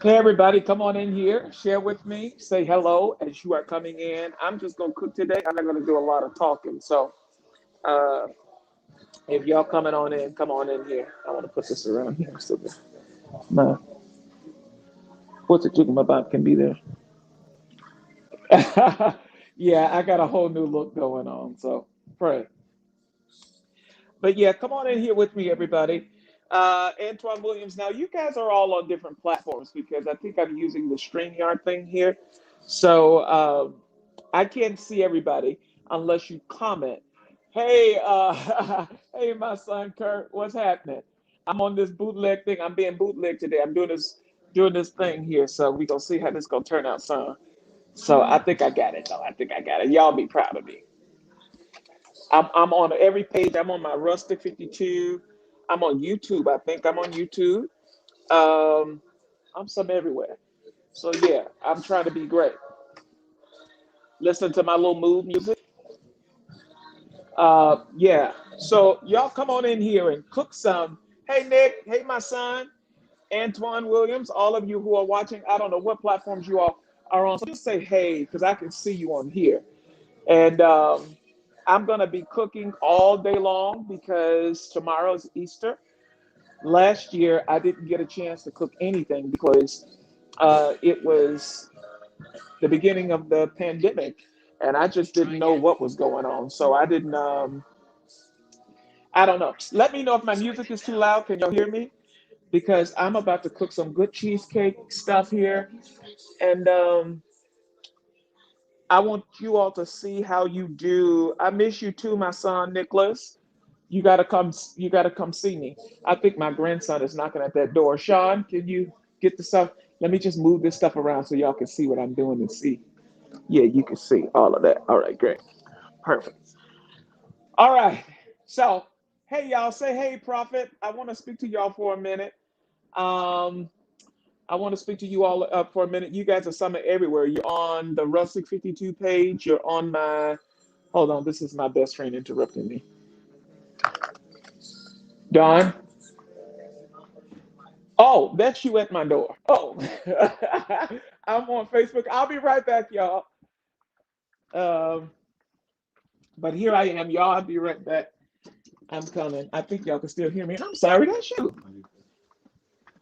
Hey, everybody, come on in here, share with me, say hello as you are coming in. I'm just going to cook today. I'm not going to do a lot of talking. So uh, if y'all coming on in, come on in here. I want to put this around here so that my, what's it talking about can be there. Yeah, I got a whole new look going on. So pray. But yeah, come on in here with me, everybody. Antoine Williams. Now, you guys are all on different platforms because I think I'm using the StreamYard thing here. So I can't see everybody unless you comment. Hey, hey, my son Kurt, what's happening? I'm on this bootleg thing. I'm being bootleg today. I'm doing this thing here. So we gonna see how this gonna turn out, son. So I think I got it though. I think I got it. Y'all be proud of me. I'm on every page. I'm on my Rustic 52. I'm on YouTube. I think I'm on YouTube. Um, I'm some everywhere. So yeah, I'm trying to be great. Listen to my little mood music. Yeah. So y'all come on in here and cook some. Hey Nick. Hey my son. Antoine Williams. All of you who are watching. I don't know what platforms you all are on. So just say hey because I can see you on here. And I'm going to be cooking all day long because tomorrow's Easter. Last year, I didn't get a chance to cook anything because it was the beginning of the pandemic and I just didn't know what was going on. So I didn't, I don't know. Let me know if my music is too loud. Can y'all hear me? Because I'm about to cook some good cheesecake stuff here. And I want you all to see how you do. I miss you too, my son Nicholas. You gotta come see me. I think my grandson is knocking at that door. Sean, can you get the stuff? Let me just move this stuff around so y'all can see what I'm doing and see. Yeah, you can see all of that. All right, great. Perfect. All right. So, hey y'all, say hey, Prophet. I want to speak to y'all for a minute. Um, I want to speak to you all for a minute. You guys are somewhere everywhere. You're on the Rustic 52 page. You're on my, hold on, this is my best friend interrupting me. Don, oh, that's you at my door. Oh, I'm on Facebook. I'll be right back, y'all. Um, but here I am, y'all. I'll be right back. I'm coming. I think y'all can still hear me. I'm sorry, that's you.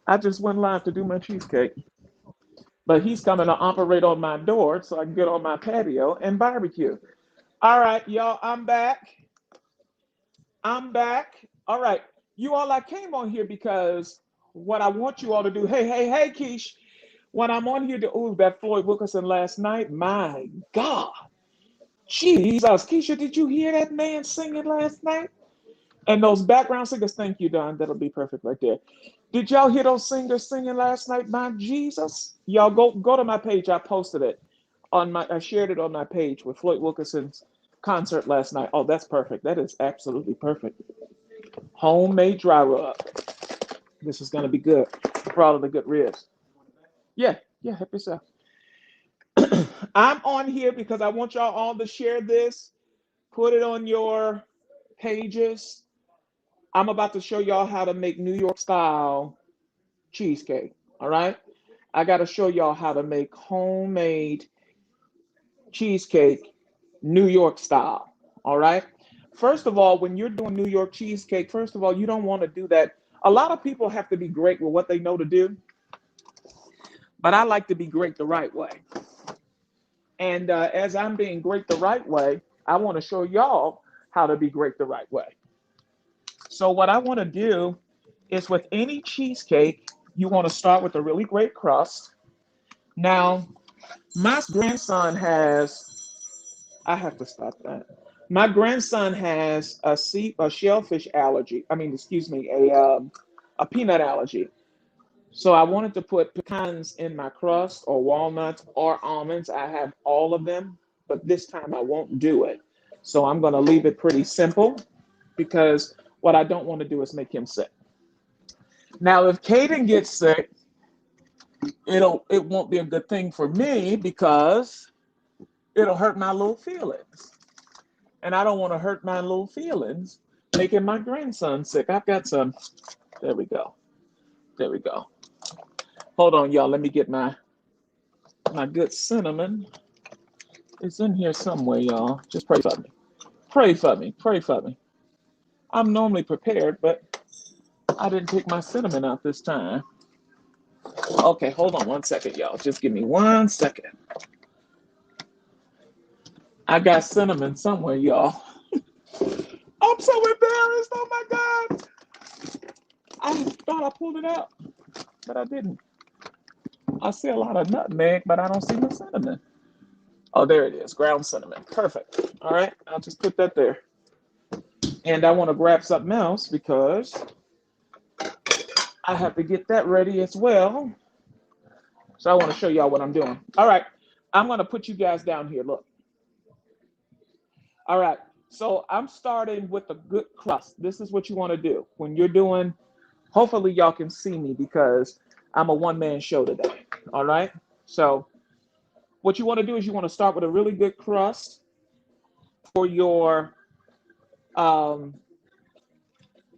I just went live to do my cheesecake. But he's coming to operate on my door so I can get on my patio and barbecue. All right, y'all, I'm back. I'm back. All right. You all, I came on here because what I want you all to do, hey, hey, hey, Keish, when I'm on here to, ooh, that Floyd Wilkerson last night, my God, Jesus. Keisha, did you hear that man singing last night? And those background singers, thank you, Don. That'll be perfect right there. Did y'all hear those singers singing last night? My Jesus. Y'all go to my page. I posted it I shared it on my page with Floyd Wilkerson's concert last night. Oh, that's perfect. That is absolutely perfect. Homemade dry rub. This is gonna be good for all of the good ribs. Yeah, yeah, help yourself. I'm on here because I want y'all all to share this, put it on your pages. I'm about to show y'all how to make New York style cheesecake. All right. I got to show y'all how to make homemade cheesecake New York style. All right. First of all, when you're doing New York cheesecake, first of all, you don't want to do that. A lot of people have to be great with what they know to do, but I like to be great the right way. And as I'm being great the right way, I want to show y'all how to be great the right way. So, what I want to do is with any cheesecake, you want to start with a really great crust. Now, my grandson I have to stop that. My grandson has a shellfish allergy. I mean, excuse me, a peanut allergy. So I wanted to put pecans in my crust or walnuts or almonds. I have all of them, but this time I won't do it. So I'm going to leave it pretty simple because what I don't want to do is make him sick. Now, if Caden gets sick, it won't be a good thing for me because it'll hurt my little feelings. And I don't want to hurt my little feelings making my grandson sick. I've got some. There we go. There we go. Hold on, y'all. Let me get my good cinnamon. It's in here somewhere, y'all. Just pray for me. Pray for me. Pray for me. I'm normally prepared, but I didn't take my cinnamon out this time. Okay, hold on 1 second, y'all. Just give me 1 second. I got cinnamon somewhere, y'all. I'm so embarrassed. Oh my God. I thought I pulled it out, but I didn't. I see a lot of nutmeg, but I don't see the cinnamon. Oh, there it is. Ground cinnamon. Perfect. All right. I'll just put that there. And I want to grab something else because I have to get that ready as well. So I want to show y'all what I'm doing. All right. I'm going to put you guys down here. Look. All right. So I'm starting with a good crust. This is what you want to do. When you're doing, hopefully y'all can see me because I'm a one-man show today. All right. So what you want to do is you want to start with a really good crust for your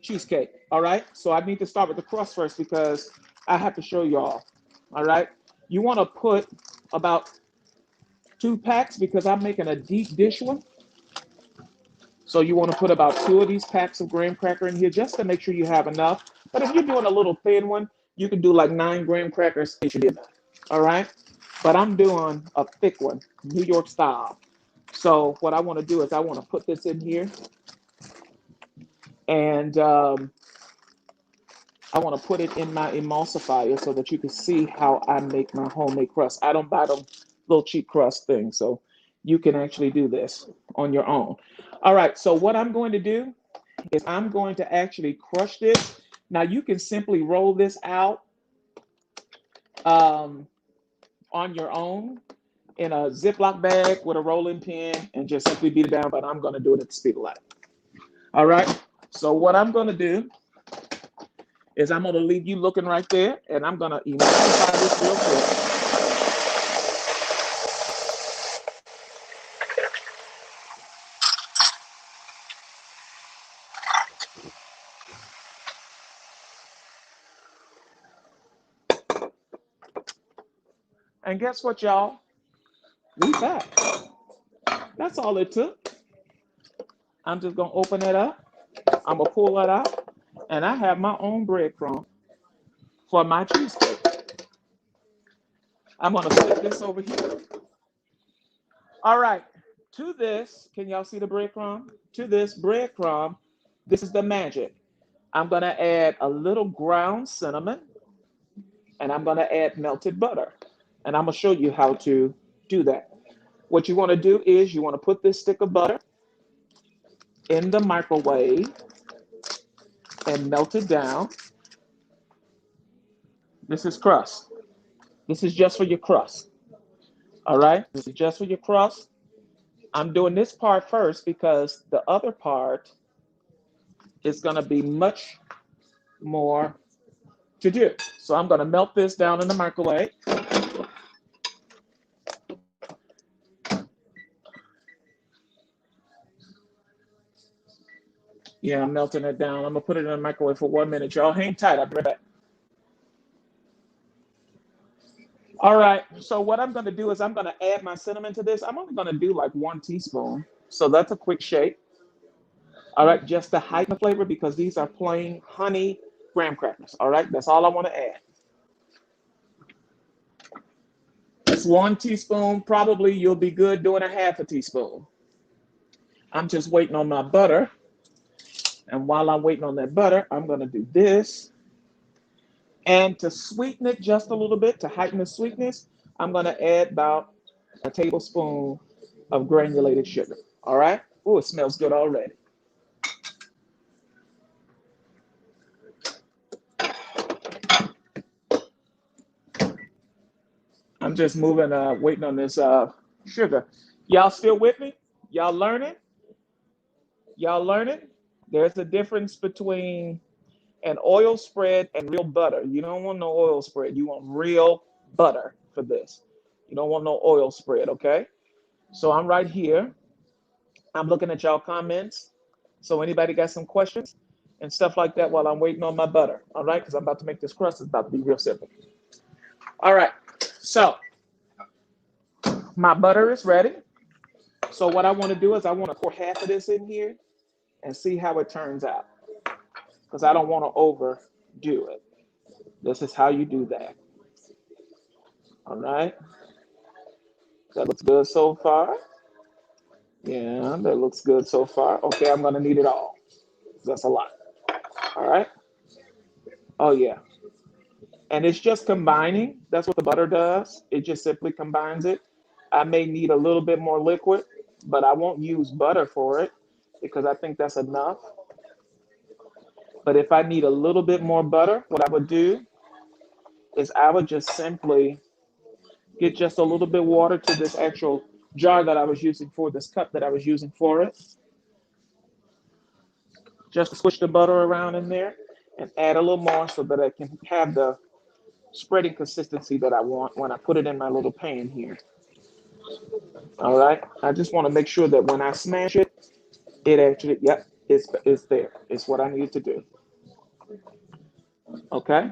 cheesecake. All right. So I need to start with the crust first because I have to show y'all. All right. You want to put about 2 packs because I'm making a deep dish one. So you want to put about 2 of these packs of graham cracker in here just to make sure you have enough. But if you're doing a little thin one, you can do like 9 graham crackers. All right. But I'm doing a thick one, New York style. So what I want to do is I want to put this in here. And I want to put it in my emulsifier so that you can see how I make my homemade crust. I don't buy them little cheap crust things. So you can actually do this on your own. All right. So what I'm going to do is I'm going to actually crush this. Now you can simply roll this out on your own in a Ziploc bag with a rolling pin and just simply beat it down. But I'm going to do it at the speed of light. All right. So what I'm going to do is I'm going to leave you looking right there, and I'm going to emulsify this real quick. And guess what, y'all? We back. That's all it took. I'm just going to open it up. I'm going to pull it out, and I have my own breadcrumb for my cheesecake. I'm going to flip this over here. All right. To this, can y'all see the breadcrumb? To this breadcrumb, this is the magic. I'm going to add a little ground cinnamon, and I'm going to add melted butter. And I'm going to show you how to do that. What you want to do is you want to put this stick of butter in the microwave and melt it down. This is crust. This is just for your crust. All right? This is just for your crust. I'm doing this part first because the other part is going to be much more to do. So I'm going to melt this down in the microwave. Yeah, I'm melting it down. I'm going to put it in the microwave for 1 minute. Y'all hang tight. I'll be right back. All right. So what I'm going to do is I'm going to add my cinnamon to this. I'm only going to do like 1 teaspoon. So that's a quick shake. All right. Just to heighten the flavor because these are plain honey graham crackers. All right. That's all I want to add. It's 1 teaspoon. Probably you'll be good doing a half a teaspoon. I'm just waiting on my butter. And while I'm waiting on that butter, I'm going to do this. And to sweeten it just a little bit, to heighten the sweetness, I'm going to add about a tablespoon of granulated sugar. All right? Oh, it smells good already. I'm just moving, waiting on this sugar. Y'all still with me? Y'all learning? Y'all learning? There's a difference between an oil spread and real butter. You don't want no oil spread. You want real butter for this. You don't want no oil spread, okay? So I'm right here. I'm looking at y'all comments. So anybody got some questions and stuff like that while I'm waiting on my butter, all right? Because I'm about to make this crust. It's about to be real simple. All right. So my butter is ready. So what I want to do is I want to pour half of this in here and see how it turns out because I don't want to overdo it. This is how you do that. All right. That looks good so far. Yeah, that looks good so far. Okay, I'm going to need it all. That's a lot. All right. Oh, yeah. And it's just combining. That's what the butter does. It just simply combines it. I may need a little bit more liquid, but I won't use butter for it because I think that's enough. But if I need a little bit more butter, what I would do is I would just simply get just a little bit water to this actual jar that I was using for this cup that I was using for it. Just squish the butter around in there and add a little more so that I can have the spreading consistency that I want when I put it in my little pan here. All right. I just want to make sure that when I smash it, it actually, yep, it's there. It's what I need to do. Okay.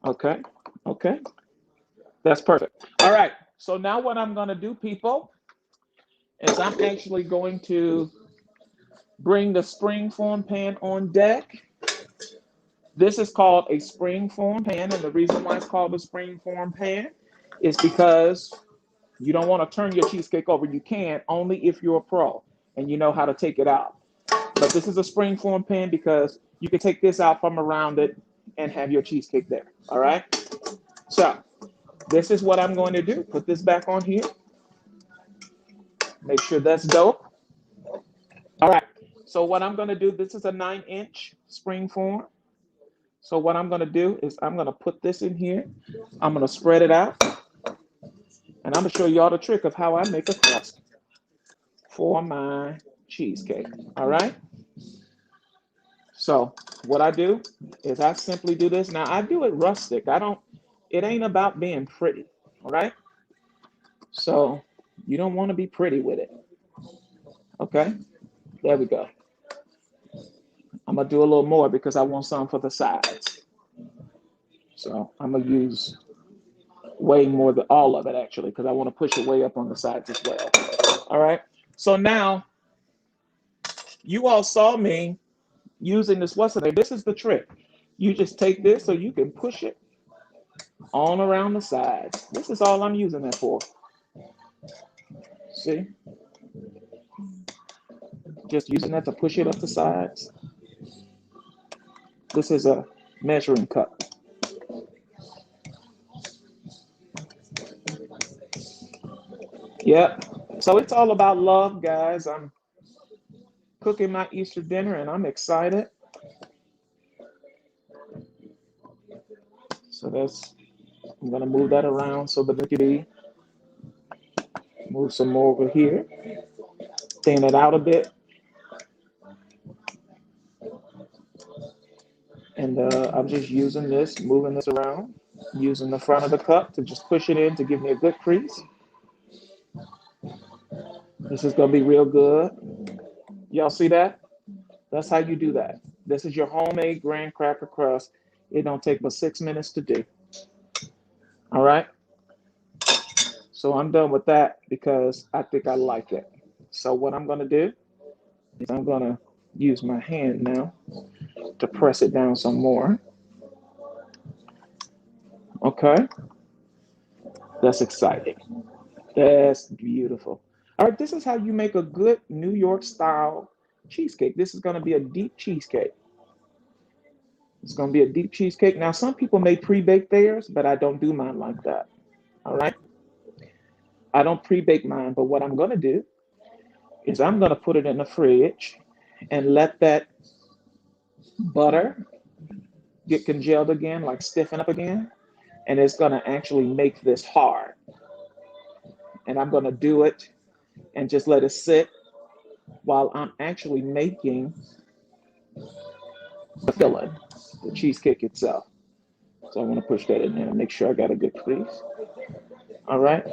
Okay. Okay. That's perfect. All right. So now what I'm going to do, people, is I'm actually going to bring the spring form pan on deck. This is called a spring form pan. And the reason why it's called a spring form pan is because you don't want to turn your cheesecake over. You can only if you're a pro and you know how to take it out. But this is a spring form pan because you can take this out from around it and have your cheesecake there. All right. So this is what I'm going to do. Put this back on here. Make sure that's dope. All right. So what I'm going to do, this is a 9-inch spring form. So what I'm going to do is I'm going to put this in here. I'm going to spread it out. And I'm going to show y'all the trick of how I make a crust for my cheesecake. All right. So what I do is I simply do this. Now I do it rustic. It ain't about being pretty. All right. So you don't want to be pretty with it. Okay. There we go. I'm going to do a little more because I want some for the sides. So I'm going to use way more than all of it actually because I want to push it way up on the sides as well. All right. So now you all saw me using this. What's the name? This is the trick. You just take this so you can push it on around the sides. This is all I'm using that for. See? Just using that to push it up the sides. This is a measuring cup. Yep. So it's all about love, guys. I'm cooking my Easter dinner and I'm excited. So I'm gonna move that around so that it can be, move some more over here, thin it out a bit. And I'm just using this, moving this around, using the front of the cup to just push it in to give me a good crease. This is gonna be real good. Y'all see that? That's how you do that. This is your homemade graham cracker crust. It don't take but 6 minutes to do. All right. So I'm done with that because I think I like it. So what I'm gonna do is I'm gonna use my hand now to press it down some more. Okay. That's exciting. That's beautiful. All right, this is how you make a good New York style cheesecake. This is going to be a deep cheesecake. It's going to be a deep cheesecake. Now, some people may pre-bake theirs, but I don't do mine like that. All right. I don't pre-bake mine, but what I'm going to do is I'm going to put it in the fridge and let that butter get congealed again, like stiffen up again. And it's going to actually make this hard. And I'm going to do it and just let it sit while I'm actually making the filling, the cheesecake itself. So I want to push that in there and make sure I got a good crease. All right.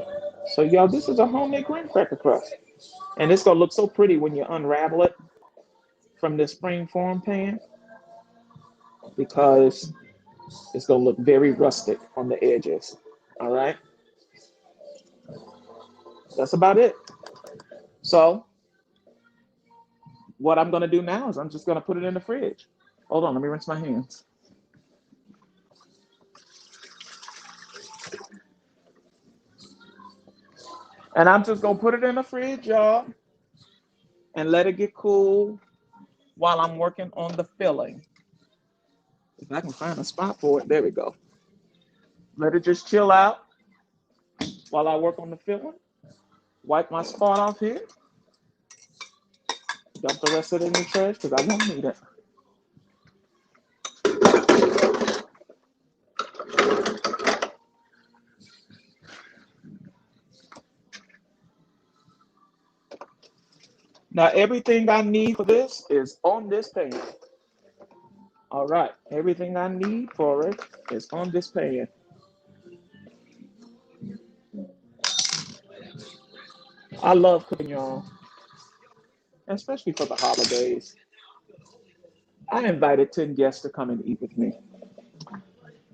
So y'all, this is a homemade graham cracker crust. And it's gonna look so pretty when you unravel it from this spring form pan because it's gonna look very rustic on the edges. All right. That's about it. So what I'm gonna do now is I'm just gonna put it in the fridge. Hold on, let me rinse my hands. And I'm just gonna put it in the fridge, y'all, and let it get cool while I'm working on the filling. If I can find a spot for it, there we go. Let it just chill out while I work on the filling. Wipe my spot off here. Dump the rest of it in the trash because I won't need it. Now everything I need for this is on this pan. All right, everything I need for it is on this pan. I love cooking, y'all, especially for the holidays. I invited 10 guests to come and eat with me.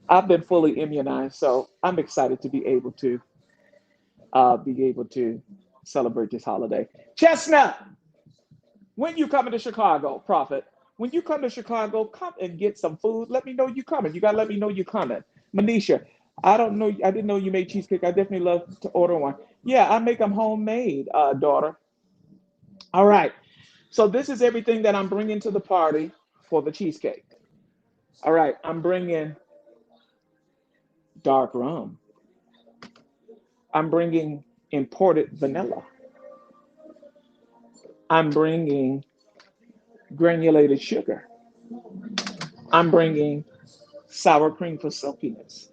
I've been fully immunized, so I'm excited to be able to celebrate this holiday. Chestnut, when you coming to Chicago, Prophet? When you come to Chicago, come and get some food. Let me know you coming. You gotta let me know you coming. Manisha, I don't know. I didn't know you made cheesecake. I definitely love to order one. Yeah, I make them homemade, daughter. All right. So this is everything that I'm bringing to the party for the cheesecake. All right. I'm bringing dark rum. I'm bringing imported vanilla. I'm bringing granulated sugar. I'm bringing sour cream for silkiness.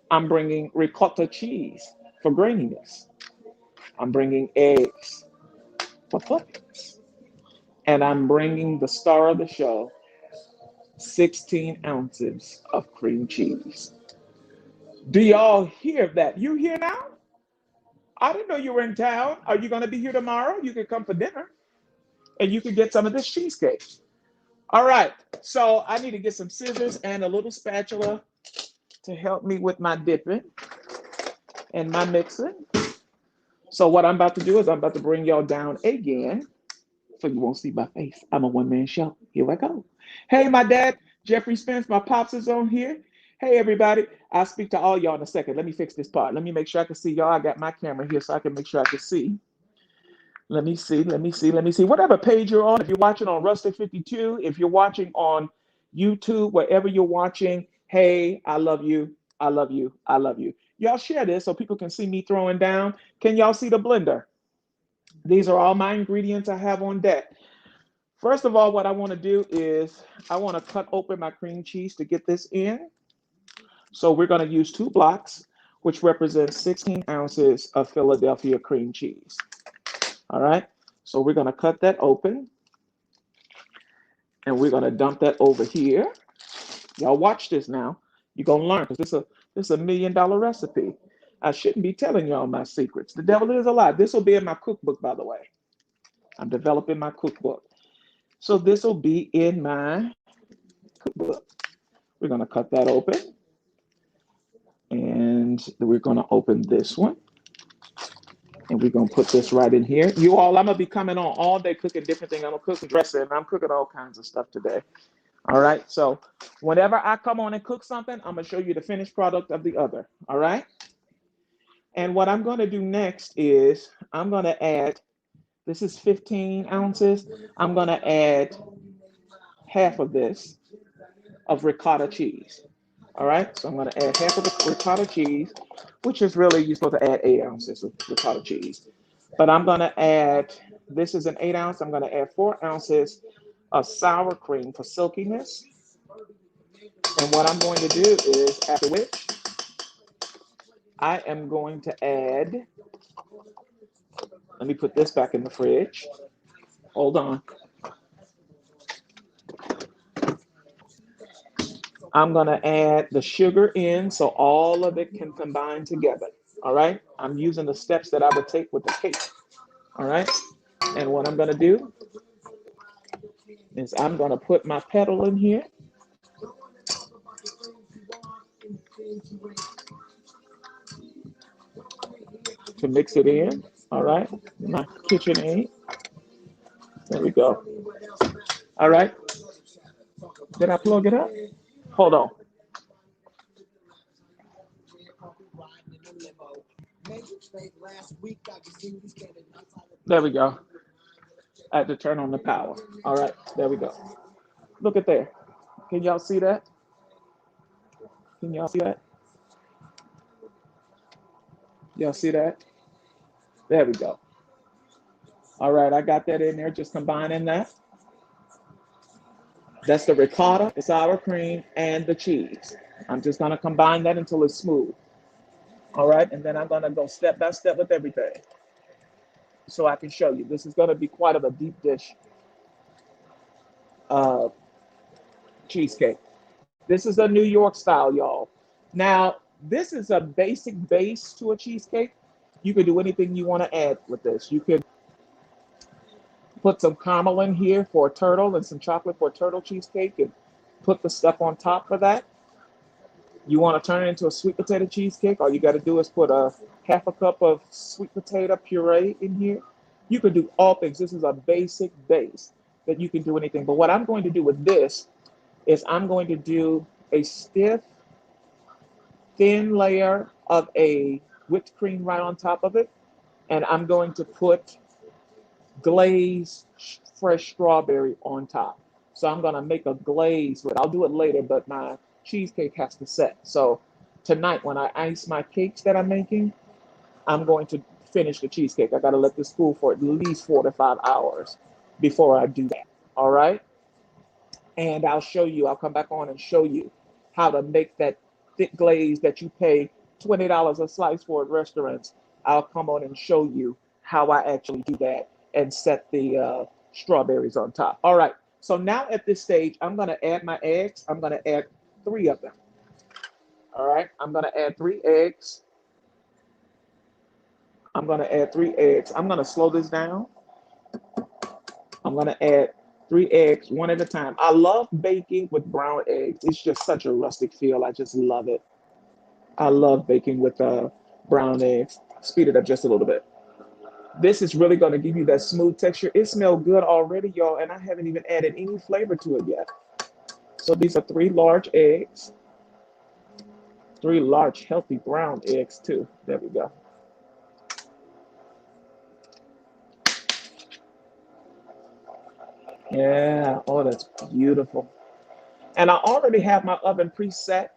I'm bringing ricotta cheese for graininess. I'm bringing eggs for fluffiness. And I'm bringing the star of the show, 16 ounces of cream cheese. Do y'all hear that? You here now? I didn't know you were in town. Are you going to be here tomorrow? You can come for dinner and you can get some of this cheesecake. All right. So I need to get some scissors and a little spatula to help me with my dipping and my mixing. So what I'm about to do is I'm about to bring y'all down again so you won't see my face. I'm a one-man show. Here I go. Hey, my dad, Jeffrey Spence, my pops is on here. Hey, everybody. I'll speak to all y'all in a second. Let me fix this part. Let me make sure I can see y'all. I got my camera here so I can make sure I can see. Let me see. Whatever page you're on, if you're watching on Rustic 52, if you're watching on YouTube, wherever you're watching, hey, I love you. I love you. I love you. Y'all share this so people can see me throwing down. Can y'all see the blender? These are all my ingredients I have on deck. First of all, what I want to do is I want to cut open my cream cheese to get this in. So we're going to use 2 blocks, which represents 16 ounces of Philadelphia cream cheese. All right. So we're going to cut that open and we're going to dump that over here. Y'all watch this now. You're going to learn because this is a $1 million recipe. I shouldn't be telling y'all my secrets. The devil is alive. This will be in my cookbook, by the way. I'm developing my cookbook. So this will be in my cookbook. We're going to cut that open and we're going to open this one. And we're gonna put this right in here. You all, I'm gonna be coming on all day cooking different things. I'm gonna cook some dressing. I'm cooking all kinds of stuff today. All right. So whenever I come on and cook something, I'm gonna show you the finished product of the other. All right. And what I'm gonna do next is I'm gonna add. This is 15 ounces. I'm gonna add half of this of ricotta cheese. All right. So I'm gonna add half of the ricotta cheese, which is really you're supposed to add 8 ounces of ricotta cheese. But I'm going to add, this is an 8 ounce, I'm going to add 4 ounces of sour cream for silkiness. And what I'm going to do is, after which, I am going to add, let me put this back in the fridge. Hold on. I'm going to add the sugar in so all of it can combine together. All right. I'm using the steps that I would take with the cake. All right. And what I'm going to do is I'm going to put my pedal in here to mix it in. All right. My kitchen aid. There we go. All right. Did I plug it up? Hold on. There we go. I had to turn on the power. All right. There we go. Look at there. Can y'all see that? Can y'all see that? Y'all see that? There we go. All right. I got that in there. Just combining that. That's the ricotta, the sour cream, and the cheese. I'm just going to combine that until it's smooth. All right. And then I'm going to go step by step with everything so I can show you. This is going to be quite of a deep dish uh, cheesecake. This is a New York style, y'all. Now, this is a basic base to a cheesecake. You could do anything you want to add with this. You could put some caramel in here for a turtle and some chocolate for a turtle cheesecake and put the stuff on top for that. You want to turn it into a sweet potato cheesecake, all you got to do is put a half a cup of sweet potato puree in here. You can do all things. This is a basic base that you can do anything. But what I'm going to do with this is I'm going to do a stiff, thin layer of a whipped cream right on top of it. And I'm going to put glazed fresh strawberry on top. So I'm going to make a glaze, but I'll do it later, but my cheesecake has to set. So tonight when I ice my cakes that I'm making, I'm going to finish the cheesecake. I got to let this cool for at least 4 to 5 hours before I do that. All right. And I'll come back on and show you how to make that thick glaze that you pay $20 a slice for at restaurants. I'll come on and show you how I actually do that and set the strawberries on top. All right. So now at this stage, I'm going to add my eggs. I'm going to add 3 of them. All right. I'm going to add 3 eggs. I'm going to add 3 eggs. I'm going to slow this down. I'm going to add 3 eggs, one at a time. I love baking with brown eggs. It's just such a rustic feel. I just love it. I love baking with brown eggs. Speed it up just a little bit. This is really going to give you that smooth texture. It smells good already, y'all, and I haven't even added any flavor to it yet. So these are 3 large eggs. 3 large, healthy brown eggs, too. There we go. Yeah. Oh, that's beautiful. And I already have my oven preset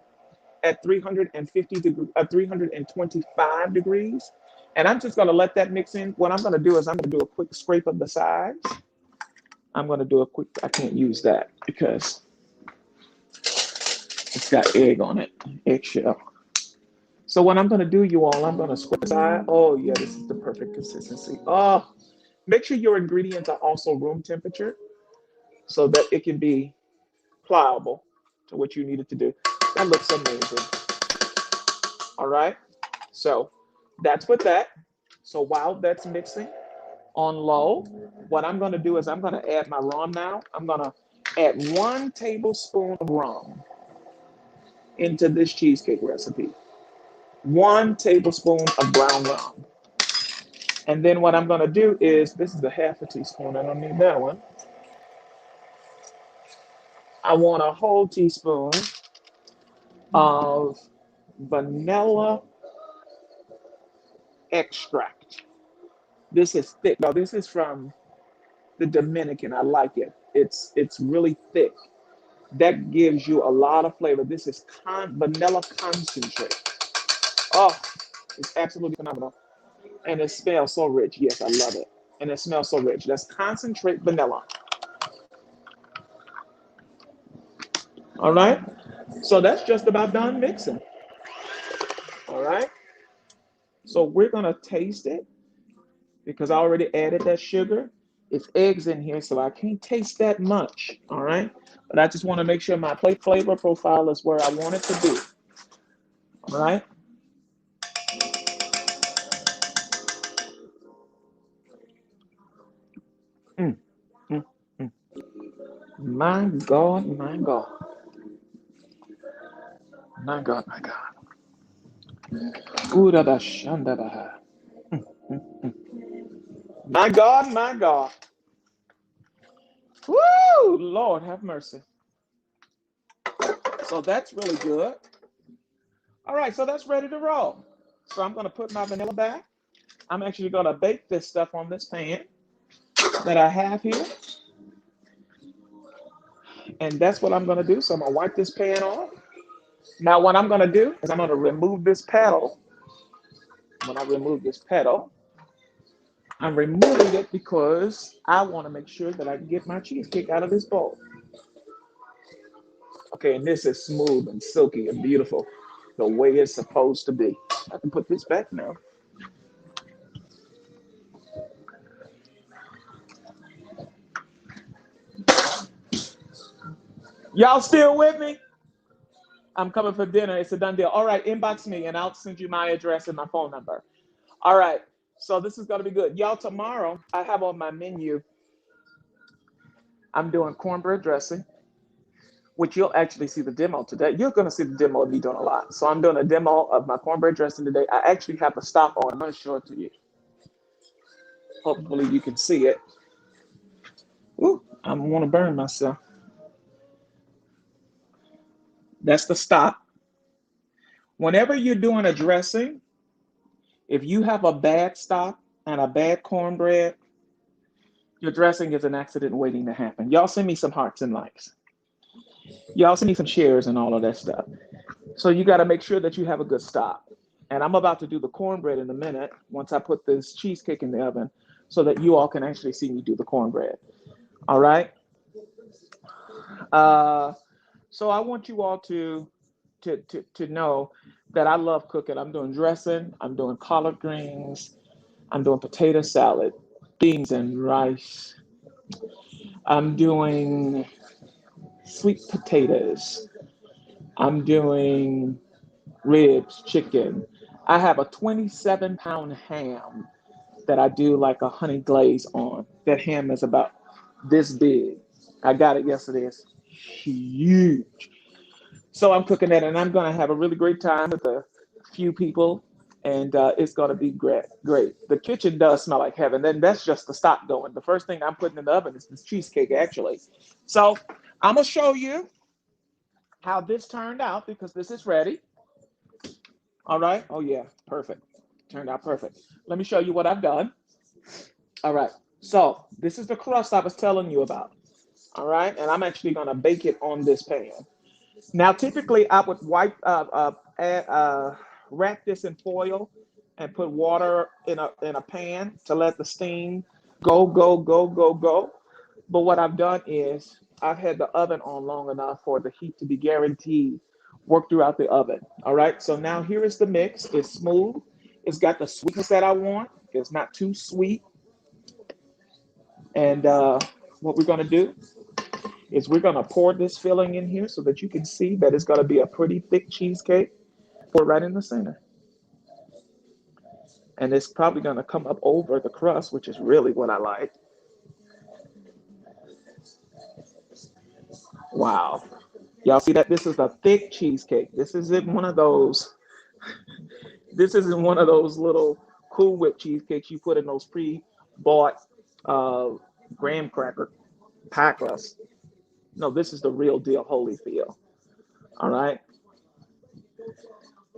at 350 degrees, 325 degrees. And I'm just going to let that mix in. What I'm going to do is I'm going to do a quick scrape of the sides. I'm going to do a quick, I can't use that because it's got egg on it, eggshell. So what I'm going to do, you all, I'm going to scrape the side. Oh, yeah, this is the perfect consistency. Oh, make sure your ingredients are also room temperature so that it can be pliable to what you need it to do. That looks amazing. All right. So that's with that. So while that's mixing on low, what I'm going to do is I'm going to add my rum now. I'm going to add 1 tablespoon of rum into this cheesecake recipe. 1 tablespoon of brown rum. And then what I'm going to do is, this is a half a teaspoon. I don't need that one. I want a whole teaspoon of vanilla extract. This is thick. Now, this is from the Dominican. I like it. It's really thick. That gives you a lot of flavor. This is vanilla concentrate. Oh, it's absolutely phenomenal. And it smells so rich. Yes, I love it. And it smells so rich. That's concentrate vanilla. All right. So that's just about done mixing. All right. So we're going to taste it because I already added that sugar. It's eggs in here, so I can't taste that much. All right. But I just want to make sure my plate flavor profile is where I want it to be. All right. Mm, mm, mm. My God, my God, my God, my God. Ooh, da ba shanda ba ha. Mm, mm. My God, my God. Woo! Lord have mercy. So that's really good. All right, so that's ready to roll. So I'm going to put my vanilla back. I'm actually going to bake this stuff on this pan that I have here. And that's what I'm going to do. So I'm going to wipe this pan off. Now, what I'm going to do is I'm going to remove this pedal. When I remove this pedal, I'm removing it because I want to make sure that I can get my cheesecake out of this bowl. Okay, and this is smooth and silky and beautiful the way it's supposed to be. I can put this back now. Y'all still with me? I'm coming for dinner. It's a done deal. All right, inbox me and I'll send you my address and my phone number. All right, so this is going to be good. Y'all, tomorrow I have on my menu, I'm doing cornbread dressing, which you'll actually see the demo today. You're going to see the demo of me doing a lot. So I'm doing a demo of my cornbread dressing today. I actually have a stop on. I'm going to show it to you. Hopefully you can see it. Ooh, I want to burn myself. That's the stop. Whenever you're doing a dressing, if you have a bad stop and a bad cornbread, your dressing is an accident waiting to happen. Y'all send me some hearts and likes. Y'all send me some shares and all of that stuff. So you got to make sure that you have a good stop. And I'm about to do the cornbread in a minute once I put this cheesecake in the oven so that you all can actually see me do the cornbread. All right. Uh, so I want you all to know that I love cooking. I'm doing dressing. I'm doing collard greens. I'm doing potato salad, beans and rice. I'm doing sweet potatoes. I'm doing ribs, chicken. I have a 27-pound ham that I do like a honey glaze on. That ham is about this big. I got it yesterday. It's huge. So I'm cooking that, and I'm going to have a really great time with a few people, and it's going to be great. Great. The kitchen does smell like heaven. Then that's just the stop going. The first thing I'm putting in the oven is this cheesecake, actually. So I'm gonna show you how this turned out because this is ready. All right. Oh yeah, perfect. Turned out perfect. Let me show you what I've done. All right. So this is the crust I was telling you about. All right, and I'm actually gonna bake it on this pan. Now, typically, I would wrap this in foil and put water in a pan to let the steam go. But what I've done is I've had the oven on long enough for the heat to be guaranteed work throughout the oven. All right. So now here is the mix. It's smooth. It's got the sweetness that I want. It's not too sweet. And what we're gonna do is we're gonna pour this filling in here so that you can see that it's gonna be a pretty thick cheesecake. Pour it right in the center. And it's probably gonna come up over the crust, which is really what I like. Wow. Y'all see that? This is a thick cheesecake. This isn't one of those little Cool Whip cheesecakes you put in those pre-bought uh, graham cracker pie crust. No, this is the real deal Holyfield. All right.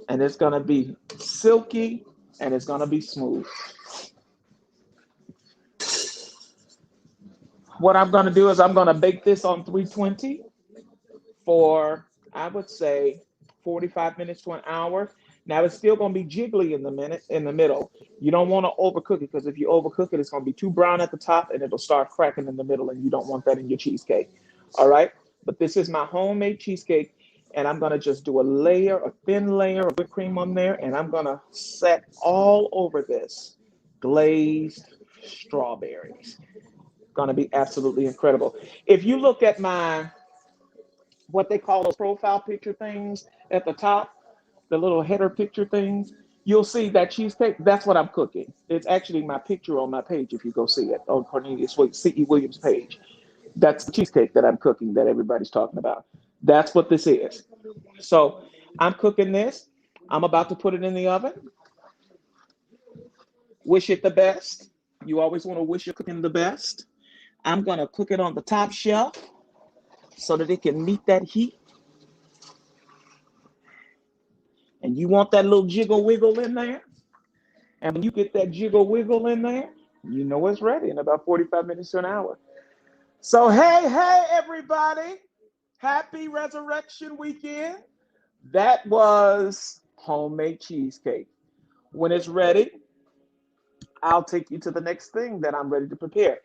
And it's gonna be silky and it's gonna be smooth. What I'm gonna do is I'm gonna bake this on 320 for, I would say, 45 minutes to an hour. Now it's still gonna be jiggly in the middle. You don't want to overcook it because if you overcook it, it's gonna be too brown at the top and it'll start cracking in the middle, and you don't want that in your cheesecake. All right. But this is my homemade cheesecake, and I'm gonna just do a thin layer of whipped cream on there, and I'm gonna set all over this glazed strawberries. Going to be absolutely incredible. If you look at my, what they call those profile picture things at the top, the little header picture things, you'll see that cheesecake. That's what I'm cooking. It's actually my picture on my page if you go see it on Cornelius C.E. Williams' page. That's the cheesecake that I'm cooking that everybody's talking about. That's what this is. So I'm cooking this. I'm about to put it in the oven. Wish it the best. You always want to wish your cooking the best. I'm going to cook it on the top shelf so that it can meet that heat. And you want that little jiggle wiggle in there. And when you get that jiggle wiggle in there, you know it's ready in about 45 minutes to an hour. So, hey, everybody. Happy Resurrection Weekend. That was homemade cheesecake. When it's ready, I'll take you to the next thing that I'm ready to prepare.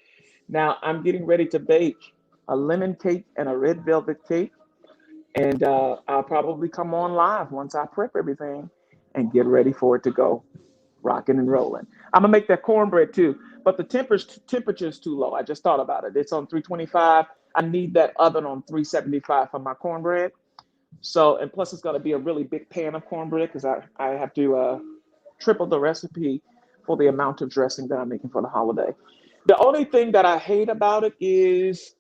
Now, I'm getting ready to bake a lemon cake and a red velvet cake. And I'll probably come on live once I prep everything and get ready for it to go rocking and rolling. I'm gonna make that cornbread too, but the temperature is too low. I just thought about it. It's on 325. I need that oven on 375 for my cornbread. So, and plus it's gonna be a really big pan of cornbread because I have to triple the recipe for the amount of dressing that I'm making for the holiday. The only thing that I hate about it is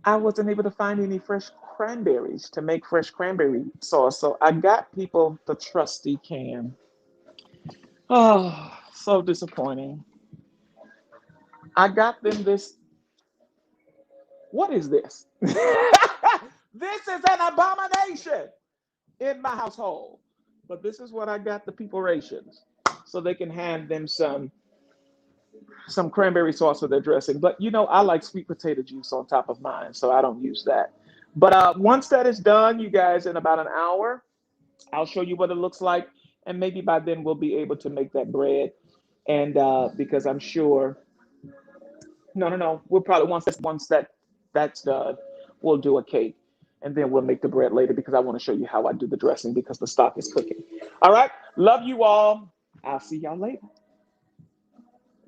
I wasn't able to find any fresh cranberries to make fresh cranberry sauce. So I got people the trusty can. Oh, so disappointing. I got them this. What is this? This is an abomination in my household. But this is what I got the people rations. So they can hand them some cranberry sauce for their dressing. But you know, I like sweet potato juice on top of mine, so I don't use that. But once that is done, you guys, in about an hour, I'll show you what it looks like, and maybe by then we'll be able to make that bread. And because I'm sure, no, we'll probably once that's done, we'll do a cake, and then we'll make the bread later because I want to show you how I do the dressing because the stock is cooking. All right, love you all. I'll see y'all later.